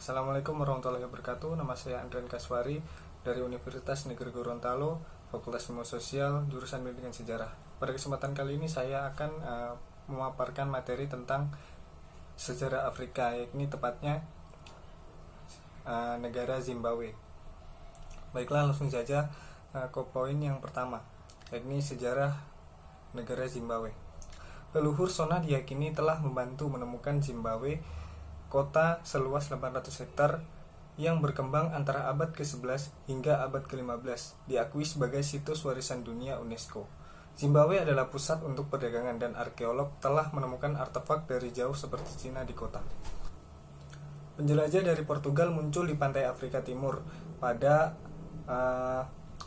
Assalamualaikum warahmatullahi wabarakatuh. Nama saya Andrian Kaswari dari Universitas Negeri Gorontalo, Fakultas Ilmu Sosial, jurusan Pendidikan Sejarah. Pada kesempatan kali ini saya akan memaparkan materi tentang sejarah Afrika, yakni tepatnya negara Zimbabwe. Baiklah, langsung saja ke poin yang pertama, yakni sejarah negara Zimbabwe. Leluhur Sona diyakini telah membantu menemukan Zimbabwe, kota seluas 800 hektar yang berkembang antara abad ke-11 hingga abad ke-15, diakui sebagai situs warisan dunia UNESCO. Zimbabwe adalah pusat untuk perdagangan dan arkeolog telah menemukan artefak dari jauh seperti Cina di kota. Penjelajah dari Portugal muncul di pantai Afrika Timur pada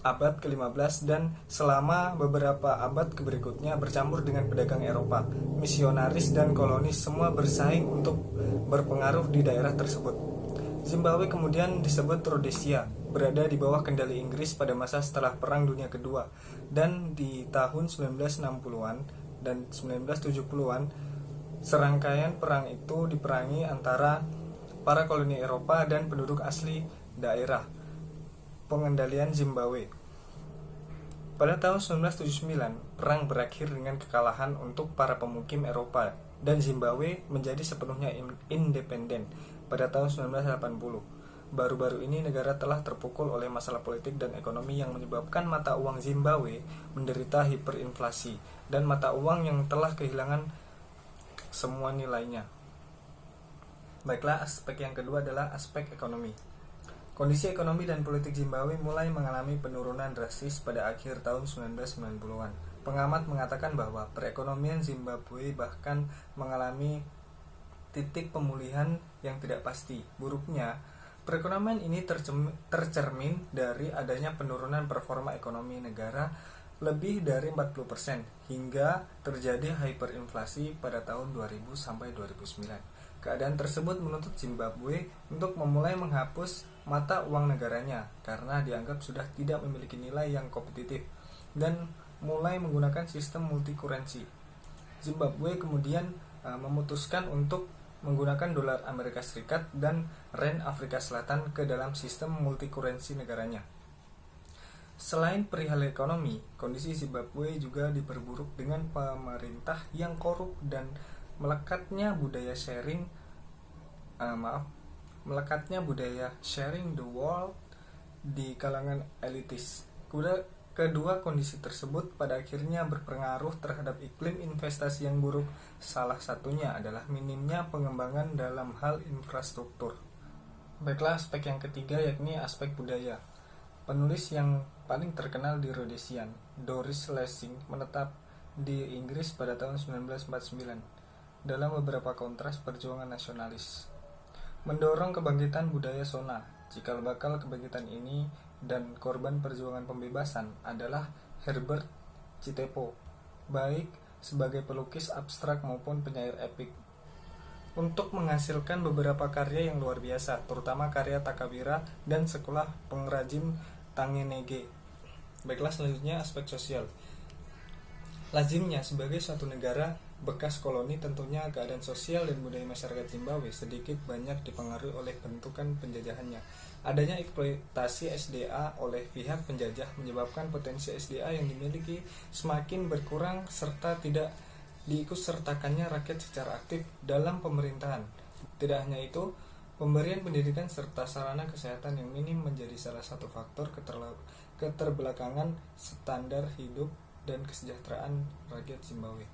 abad ke-15 dan selama beberapa abad berikutnya bercampur dengan pedagang Eropa. Misionaris dan kolonis semua bersaing untuk berpengaruh di daerah tersebut. Zimbabwe kemudian disebut Rhodesia, berada di bawah kendali Inggris pada masa setelah Perang Dunia Kedua, dan di tahun 1960-an dan 1970-an serangkaian perang itu diperangi antara para koloni Eropa dan penduduk asli daerah pengendalian Zimbabwe. Pada tahun 1979, perang berakhir dengan kekalahan untuk para pemukim Eropa dan Zimbabwe menjadi sepenuhnya independen pada tahun 1980. Baru-baru ini negara telah terpukul oleh masalah politik dan ekonomi yang menyebabkan mata uang Zimbabwe menderita hiperinflasi dan mata uang yang telah kehilangan semua nilainya. Baiklah, aspek yang kedua adalah aspek ekonomi. Kondisi ekonomi dan politik Zimbabwe mulai mengalami penurunan drastis pada akhir tahun 1990-an. Pengamat mengatakan bahwa perekonomian Zimbabwe bahkan mengalami titik pemulihan yang tidak pasti. Buruknya, perekonomian ini tercermin dari adanya penurunan performa ekonomi negara lebih dari 40% hingga terjadi hyperinflasi pada tahun 2000 sampai 2009. Keadaan tersebut menuntut Zimbabwe untuk memulai menghapus mata uang negaranya karena dianggap sudah tidak memiliki nilai yang kompetitif dan mulai menggunakan sistem multi-currency. Zimbabwe kemudian memutuskan untuk menggunakan dolar Amerika Serikat dan Rand Afrika Selatan ke dalam sistem multi-currency negaranya. Selain perihal ekonomi, kondisi Zimbabwe juga diperburuk dengan pemerintah yang korup dan melekatnya budaya sharing the world di kalangan elitis. Kedua kondisi tersebut pada akhirnya berpengaruh terhadap iklim investasi yang buruk. Salah satunya adalah minimnya pengembangan dalam hal infrastruktur. Baiklah, aspek yang ketiga yakni aspek budaya. Penulis yang paling terkenal di Rhodesian, Doris Lessing, menetap di Inggris pada tahun 1949 dalam beberapa kontras perjuangan nasionalis, mendorong kebangkitan budaya Sona. Cikal bakal kebangkitan ini dan korban perjuangan pembebasan adalah Herbert Chitepo, baik sebagai pelukis abstrak maupun penyair epik, untuk menghasilkan beberapa karya yang luar biasa, terutama karya Takawira dan sekolah pengrajin Tangenege. Baiklah, selanjutnya aspek sosial. Lazimnya sebagai suatu negara bekas koloni, tentunya keadaan sosial dan budaya masyarakat Zimbabwe sedikit banyak dipengaruhi oleh bentukan penjajahannya. Adanya eksploitasi SDA oleh pihak penjajah menyebabkan potensi SDA yang dimiliki semakin berkurang serta tidak diikutsertakannya rakyat secara aktif dalam pemerintahan. Tidak hanya itu, pemberian pendidikan serta sarana kesehatan yang minim menjadi salah satu faktor keterbelakangan standar hidup dan kesejahteraan rakyat Zimbabwe.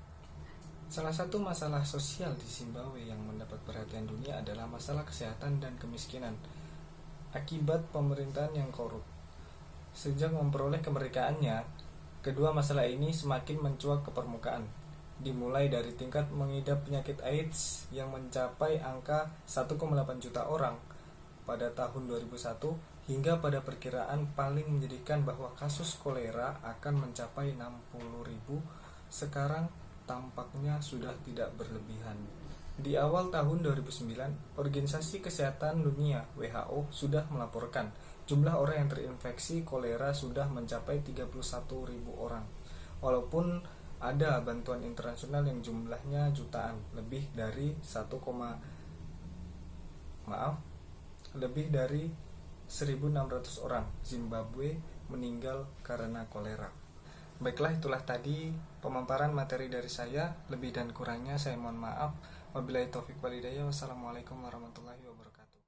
Salah satu masalah sosial di Zimbabwe yang mendapat perhatian dunia adalah masalah kesehatan dan kemiskinan akibat pemerintahan yang korup. Sejak memperoleh kemerdekaannya, kedua masalah ini semakin mencuat ke permukaan. Dimulai dari tingkat mengidap penyakit AIDS yang mencapai angka 1,8 juta orang pada tahun 2001 hingga pada perkiraan paling menyedihkan bahwa kasus kolera akan mencapai 60.000. Sekarang tampaknya sudah tidak berlebihan. Di awal tahun 2009, Organisasi Kesehatan Dunia (WHO) sudah melaporkan jumlah orang yang terinfeksi kolera sudah mencapai 31.000 orang. Walaupun ada bantuan internasional yang jumlahnya jutaan, lebih dari lebih dari 1.600 orang Zimbabwe meninggal karena kolera. Baiklah, itulah tadi pemaparan materi dari saya. Lebih dan kurangnya saya mohon maaf. Wabillahi taufik walhidayah. Wassalamualaikum warahmatullahi wabarakatuh.